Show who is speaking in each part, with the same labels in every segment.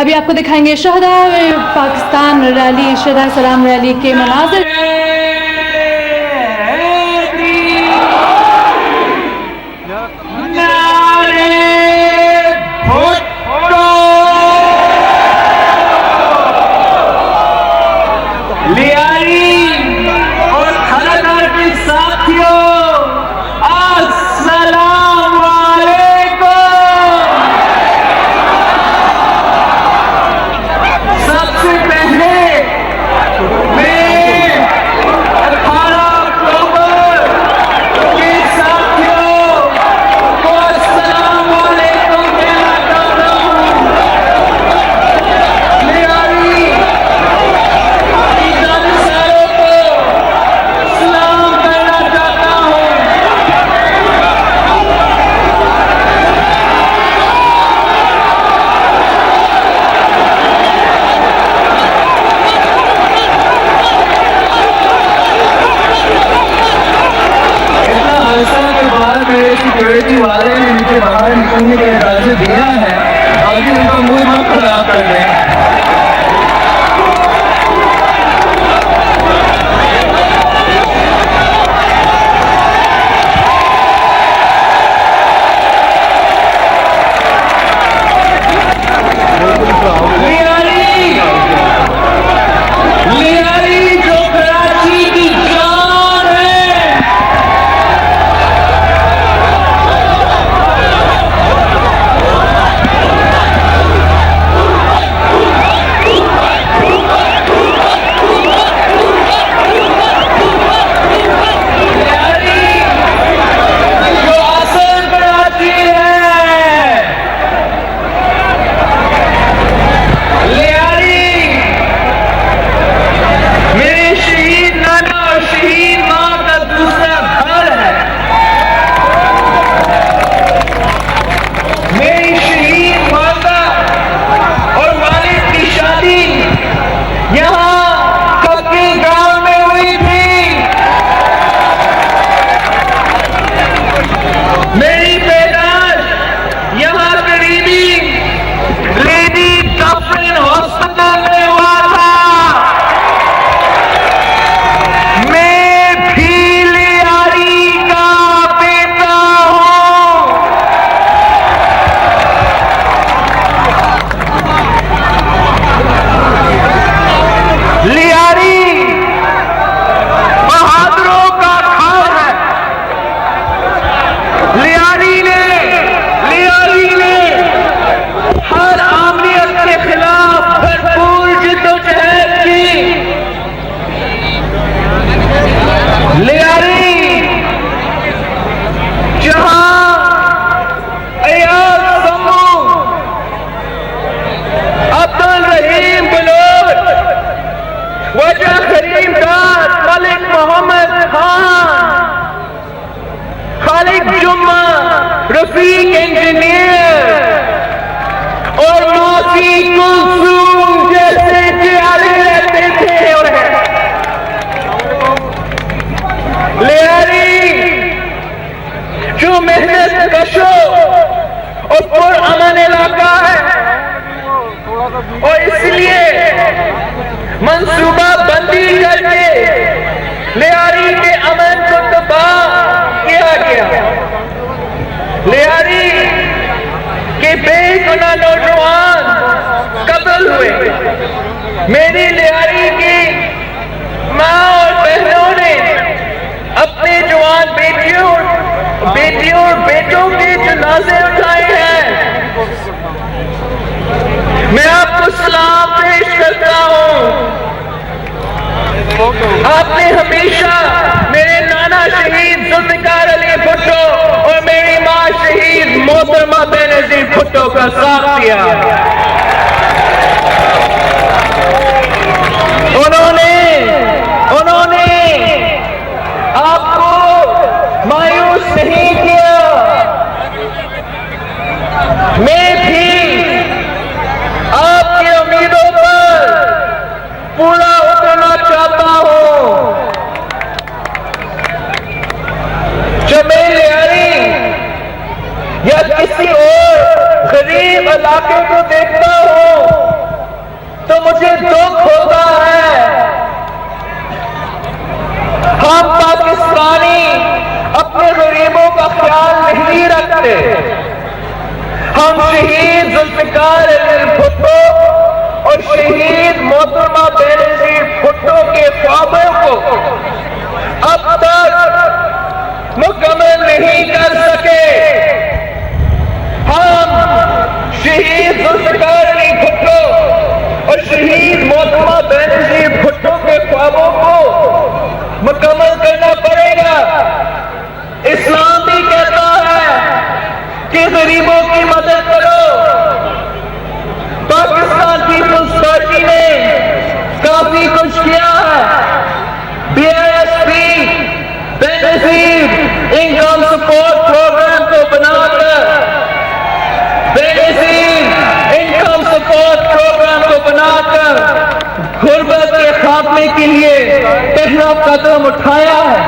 Speaker 1: अभी आपको दिखाएंगे शहदा पाकिस्तान रैली, शहदा सलाम रैली के मनाज़िर।
Speaker 2: सिक्योरिटी वाले ने मुझे बाहर निकलने का इजाजत दिया है, आगे उनका मुंह मत खराब कर दें।
Speaker 3: रफीक इंजीनियर और मौसी कुलसूम जैसे प्यारे रहते थे और लियारी जो मेहनत कशो और पुरअमन इलाका है और इसलिए मंसूबा बंदी करके लियारी के अमन को तबाह किया गया। लियारी के बेगुनाह नौजवान कत्ल हुए। मेरी लियारी की माँ और बहनों ने अपने जवान बेटियों और बेटों के जनाजे उठाए हैं। मैं आपको सलाम पेश करता हूँ। आपने हमेशा मेरे नाना शहीद जुल्फिकार अली भुट्टो और मेरी माँ शहीद मोहतरमा बेनजीर भुट्टो का साथ दिया। उन्होंने आपको मायूस नहीं किया। मैं भी आपकी उम्मीदों पर पूरा उतरना चाहता हूं। जब मैं लियारी या किसी और गरीब इलाके को देखता हूं मुझे दुख होता है हम पाकिस्तानी अपने गरीबों का ख्याल नहीं रखते। हम शहीद जुल्फिकार अली भुट्टो और शहीद मोहतरमा बेनजीर भुट्टो के ख्वाबों को अब तक मुकम्मल नहीं कर सके। हम शहीद जुल्फिकार अली भुट्टो और शहीद मोहतरमा बेनजीर भुट्टो के ख्वाबों को मुकम्मल करना पड़ेगा। इस्लाम भी कहता है कि गरीबों की मदद करो। पाकिस्तान पीपुल्स पार्टी ने काफी कुछ किया है। BISP Benazir income support programme को बनाकर गुर्बत के खात्मे के लिए पहला कदम उठाया है।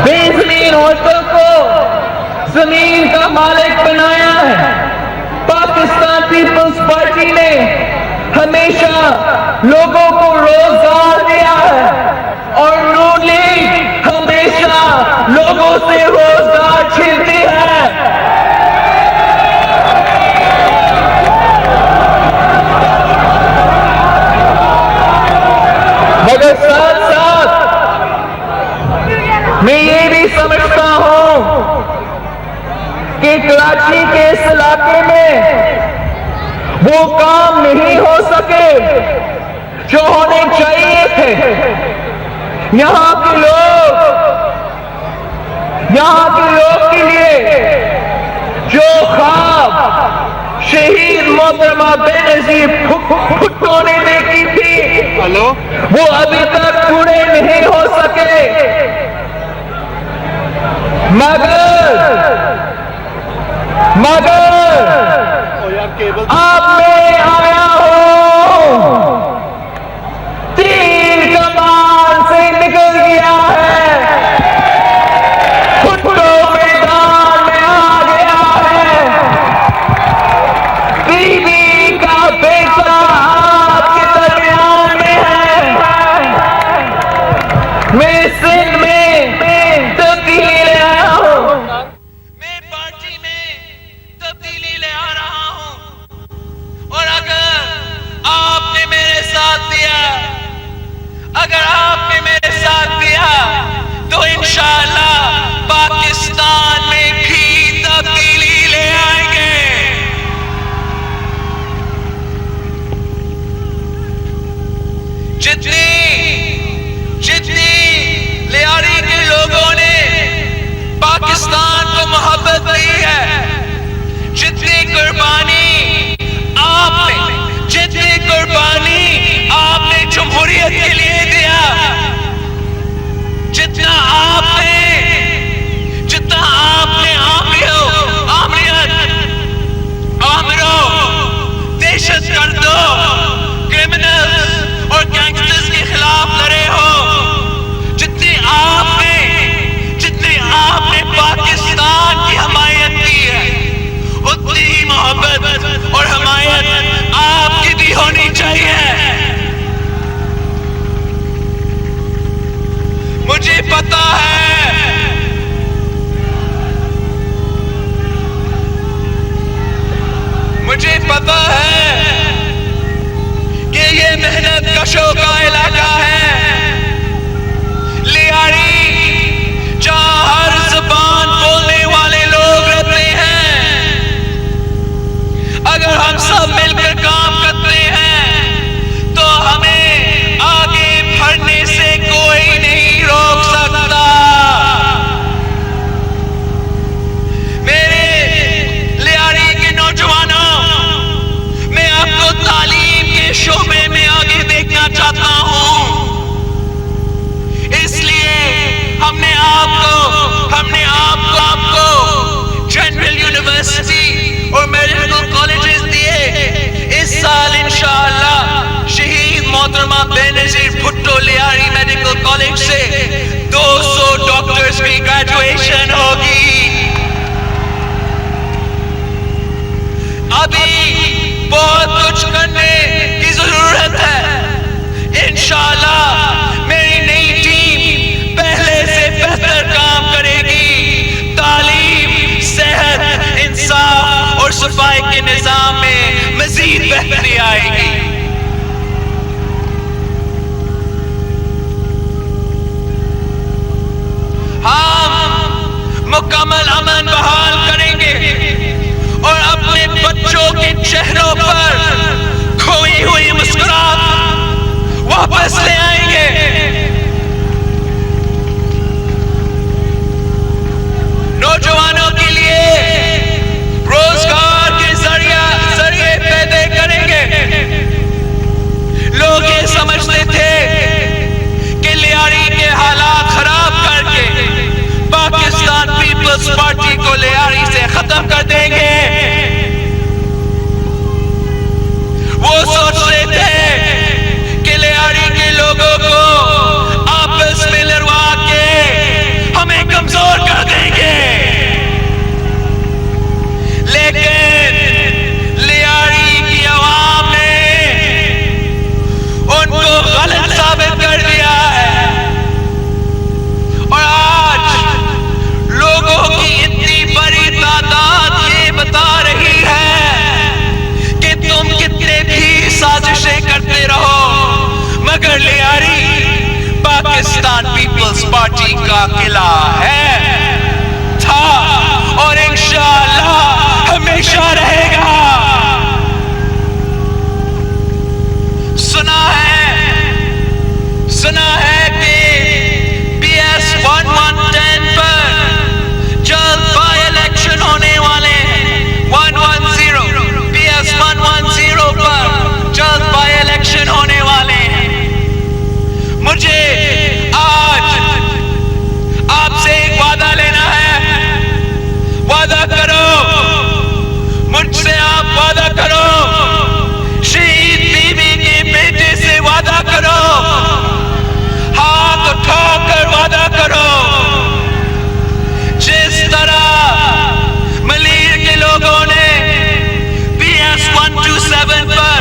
Speaker 3: बेजमीन औरतों को जमीन का मालिक बनाया है। पाकिस्तान पीपुल्स पार्टी ने हमेशा लोगों को रोजगार दिया है और नून लीग हमेशा लोगों से रोजगार छीनती है। मगर साथ साथ मैं ये भी समझता हूं कि कराची के इस इलाके में वो काम नहीं हो सके जो होने चाहिए थे। यहां के लोग के लिए जो ख्वाब शहीद मोहतरमा बेनजीर भुट्टो ने देखी थी वो अभी तक पूरे नहीं हो सके। मगर अब मैं आया हूं, तीर कमान से निकल गया है, भुट्टो मैदान में आ गया है। बीवी का बेटा आपके दरमियान में है। मैं सिंध में तब्दीली ले आया हूं। मैं पार्टी में तब्दीली ले आ रहा हूं और अगर आपने मेरे साथ दिया तो इंशाअल्लाह पाकिस्तान में भी तब्दीली ले आएंगे। जितनी लियारी के लोगों ने पाकिस्तान को मोहब्बत दी है, जितनी कुर्बानी आपने जमहूरियत के लिए दिया, जितना आपने आमिरों, दहशतगर्दों, क्रिमिनल्स और गैंगस्टर्स के खिलाफ लड़े हो, जितनी आपने पाकिस्तान की हमायत की है, उतनी ही मोहब्बत और हमायत आपकी भी होनी चाहिए। मुझे पता है कि ये मेहनत कशों का इलाका है, लियारी जहां हर जुबान बोलने वाले लोग रहते हैं। अगर हम सब मिलकर काम करते हैं तो हमें आगे बढ़ने से कोई नहीं रोक सकता। मेरे लियारी के नौजवानों, मैं आपको तालीम के शोबे में आगे देखना चाहता हूं। इसलिए हमने आपको जनरल यूनिवर्सिटी और मेडिकल कॉलेजेस दिए। इस साल इंशाअल्लाह शहीद मोहतरमा बेनजीर भुट्टो लियारी मेडिकल कॉलेज से 200 डॉक्टर्स की ग्रेजुएशन होगी। अभी
Speaker 4: इंशाअल्लाह मेरी नई टीम पहले से बेहतर काम करेगी। तालीम, सेहत, इंसाफ और सफाई के निजाम में मजीद बेहतरी आएगी। हम मुकम्मल अमन बहाल करेंगे और अपने बच्चों के चेहरों पर खोई हुई मुस्कुराहट वापस ले आएंगे। नौजवानों के लिए रोजगार के जरिए पैदा करेंगे। लोग ये समझते थे कि लियारी के हालात खराब करके पाकिस्तान पीपल्स पार्टी को लियारी से खत्म कर देंगे। वो सोच रहे थे कि लियारी के लोगों को आपस में लड़वा के हमें कमजोर कर देंगे, लेकिन लियारी की आवाम ने उनको गलत साबित कर दिया है। और आज लोगों की इतनी बड़ी तादाद ये बता रही है कि तुम कितने भी साजिशें करते रहो, मगर लियारी पाकिस्तान पीपल्स पार्टी का किला है, था और इंशाअल्लाह हमेशा रहेगा। सुना है कि PS 1110 पर जल्द बाई इलेक्शन होने वाले हैं। 110 PS 110 पर जल्द बाई इलेक्शन होने वाले हैं। मुझे आज आपसे एक वादा लेना है। वादा करो, मुझसे आप वादा करो, शहीद बीबी के बेटे से वादा करो, हाथ उठाकर वादा करो। जिस तरह मलीर के लोगों ने PS 127 पर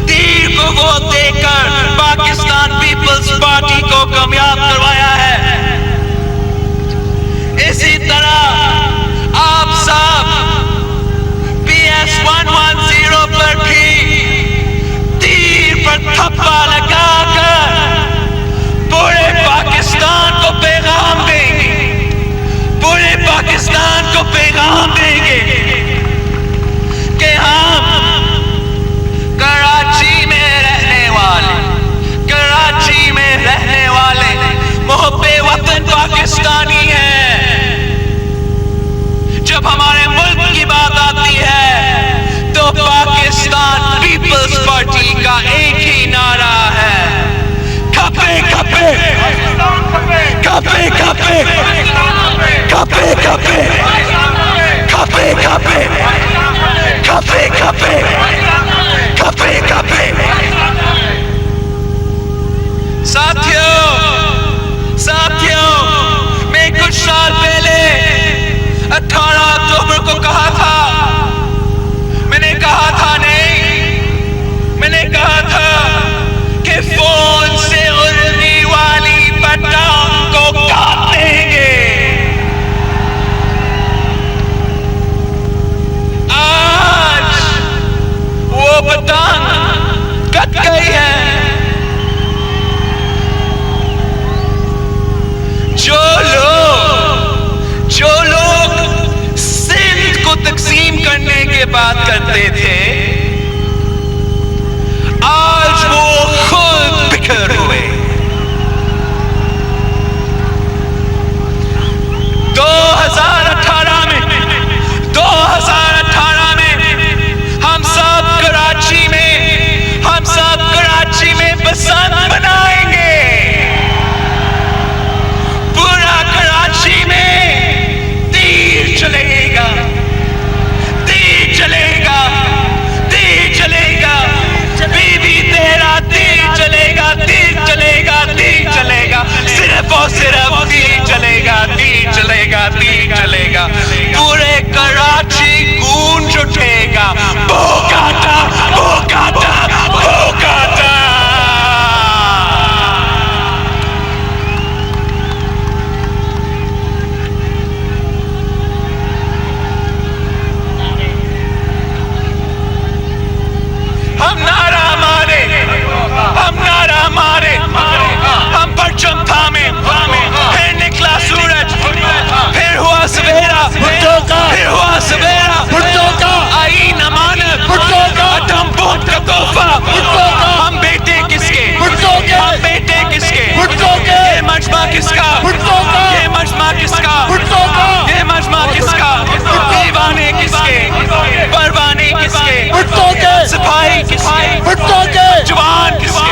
Speaker 4: तीर को वोट देकर पाकिस्तान पीपल्स पार्टी को कामयाब करवाया है, इसी तरह आप सब PS 110 पर भी तीर पर थप्पा लगाकर पूरे पाकिस्तान को पैगाम देंगे, पूरे पाकिस्तान को पैगाम देंगे कि हम कराची में रहने वाले मुहब्बे वतन पाकिस्तानी हैं। जब हमारे मुल्क की बात आती है तो पाकिस्तान पीपल्स पार्टी का एक ही नारा है, खपे खपे खपे खपे खपे खपे खपे खपे खपे खपे खपे खपे। साथियों, मैं कुछ साल पहले 18 अक्टूबर को कहा था, मैंने कहा था कि फोन से उड़ने वाली पतंग को काट देंगे। आज वो पतंग कट गई है। जो लोग सिंध को तकसीम करने की बात करते थे, आज वो खुद बिखर हुए। 2018 में हम सब कराची में बसंत मनाएंगे। पूरा कराची में तीर चलेगा, किसके?
Speaker 5: भुट्टो के,
Speaker 4: जवान किसके?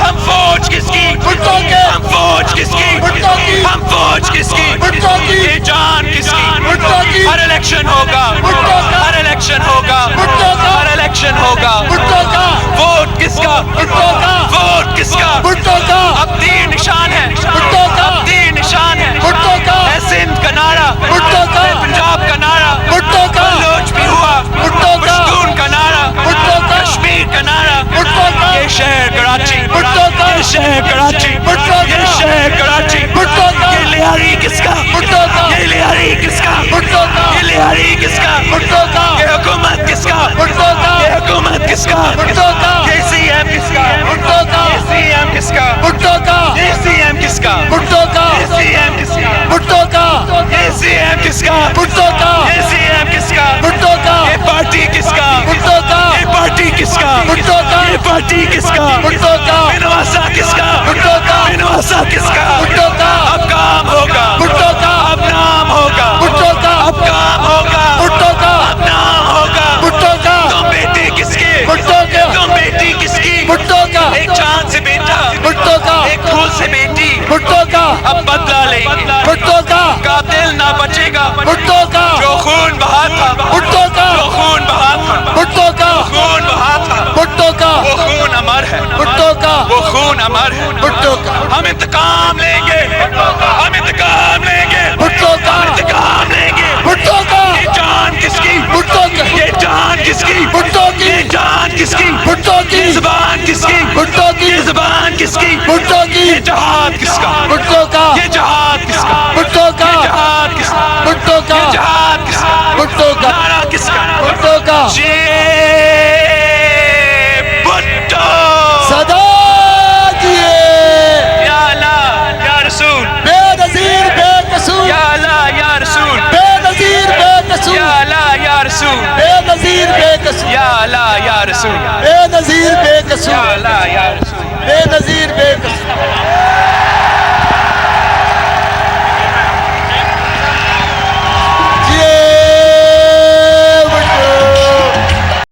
Speaker 4: हम फौज किसकी?
Speaker 5: भुट्टो के,
Speaker 4: हम फौज किसकी?
Speaker 5: भुट्टो की,
Speaker 4: हम फौज किसकी?
Speaker 5: भुट्टो की,
Speaker 4: ये जान किसकी?
Speaker 5: भुट्टो की,
Speaker 4: हर इलेक्शन होगा,
Speaker 5: भुट्टो का,
Speaker 4: हर इलेक्शन होगा,
Speaker 5: भुट्टो का,
Speaker 4: हर इलेक्शन होगा।
Speaker 5: भुट्टो का,
Speaker 4: वोट किसका?
Speaker 5: भुट्टो का,
Speaker 4: वोट किसका?
Speaker 5: भुट्टो का,
Speaker 4: अब तीर निशान है,
Speaker 5: भुट्टो का,
Speaker 4: अब तीर निशान है।
Speaker 5: भुट्टो का,
Speaker 4: है सिंध का नारा,
Speaker 5: भुट्टो का,
Speaker 4: है पंजाब का नारा,
Speaker 5: भुट्टो का,
Speaker 4: बलोच भी हुआ,
Speaker 5: भुट्टो का,
Speaker 4: पश्तून का नारा,
Speaker 5: भुट्टो का,
Speaker 4: कश्मीर का नारा,
Speaker 5: भुट्टो का,
Speaker 4: ये शहर कराची,
Speaker 5: भुट्टो का,
Speaker 4: ये शहर कराची,
Speaker 5: भुट्टो का,
Speaker 4: ये शहर कराची,
Speaker 5: भुट्टो का,
Speaker 4: ये लिहारी किसका?
Speaker 5: भुट्टो का,
Speaker 4: ये लिहारी किसका?
Speaker 5: भुट्टो का,
Speaker 4: ये लिहारी किसका?
Speaker 5: भुट्टो का,
Speaker 4: ये हुकूमत किसका?
Speaker 5: भुट्टो का,
Speaker 4: ये हुकूमत किसका?
Speaker 5: भुट्टो का,
Speaker 4: ये सीएम किसका?
Speaker 5: भुट्टो का,
Speaker 4: ये सीएम किसका?
Speaker 5: भुट्टो का,
Speaker 4: ये सीएम किसका?
Speaker 5: भुट्टो का,
Speaker 4: ये सीएम किसका?
Speaker 5: भुट्टो का,
Speaker 4: ये सीएम किसका?
Speaker 5: भुट्टो का,
Speaker 4: ये सीएम किसका?
Speaker 5: भुट्टो का,
Speaker 4: ये पार्टी किसका?
Speaker 5: भुट्टो का,
Speaker 4: ये पार्टी किसका?
Speaker 5: भुट्टो का,
Speaker 4: ये पार्टी किसका?
Speaker 5: भुट्टो का,
Speaker 4: बिनवासा किसका?
Speaker 5: भुट्टो का,
Speaker 4: बिनवासा किसका?
Speaker 5: भुट्टो का,
Speaker 4: अब काम होगा,
Speaker 5: भुट्टो का,
Speaker 4: अब नाम होगा,
Speaker 5: भुट्टो का,
Speaker 4: अब काम होगा,
Speaker 5: भुट्टो का,
Speaker 4: अब नाम होगा।
Speaker 5: भुट्टो का,
Speaker 4: तुम बेटी किसकी?
Speaker 5: भुट्टो का,
Speaker 4: तुम बेटी किसकी?
Speaker 5: भुट्टो का,
Speaker 4: एक चांद से बेटा,
Speaker 5: भुट्टो का,
Speaker 4: एक फूल से बेटी,
Speaker 5: भुट्टो का,
Speaker 4: अब बदला लेंगे।
Speaker 5: भुट्टो का,
Speaker 4: कातिल ना बचेगा,
Speaker 5: भुट्टो का,
Speaker 4: जो खून बहा था,
Speaker 5: भुट्टो का,
Speaker 4: जो खून बहा था,
Speaker 5: भुट्टो का,
Speaker 4: खून बहा था,
Speaker 5: भुट्टो का,
Speaker 4: वो खून अमर है,
Speaker 5: भुट्टो का,
Speaker 4: वो खून अमर है।
Speaker 5: भुट्टो का,
Speaker 4: हम इंतकाम लेंगे, हम इंतकाम लेंगे,
Speaker 5: भुट्टो का,
Speaker 4: हम इंतकाम लेंगे।
Speaker 5: भुट्टो का,
Speaker 4: ये जान किसकी?
Speaker 5: भुट्टो का,
Speaker 4: ये जान किसकी?
Speaker 5: भुट्टो की,
Speaker 4: ये जान किसकी?
Speaker 5: भुट्टो की,
Speaker 4: ये जुबान किसकी?
Speaker 5: भुट्टो की,
Speaker 4: ये जुबान किसकी?
Speaker 5: भुट्टो की,
Speaker 4: ये जहाद किसका?
Speaker 5: भुट्टो का,
Speaker 4: ये जहाद किसका?
Speaker 5: भुट्टो का,
Speaker 4: ये जहाद किसका?
Speaker 5: भुट्टो का,
Speaker 4: ये जहाद किसका?
Speaker 5: भुट्टो का,
Speaker 4: नारा किसका?
Speaker 5: भुट्टो का,
Speaker 4: ये भुट्टो।
Speaker 5: सदा जिए,
Speaker 4: या अल्लाह या रसूल,
Speaker 5: बेनज़ीर बेकसूर,
Speaker 4: या अल्लाह या रसूल,
Speaker 5: बेनज़ीर बेकसूर,
Speaker 4: या अल्लाह या रसूल,
Speaker 5: बेनज़ीर बेकसूर,
Speaker 4: या अल्लाह या रसूल,
Speaker 5: बेनज़ीर
Speaker 4: या
Speaker 5: बेकसूर,
Speaker 4: अल्लाह या रसूल।
Speaker 5: बेनज़ीर बेकसूर।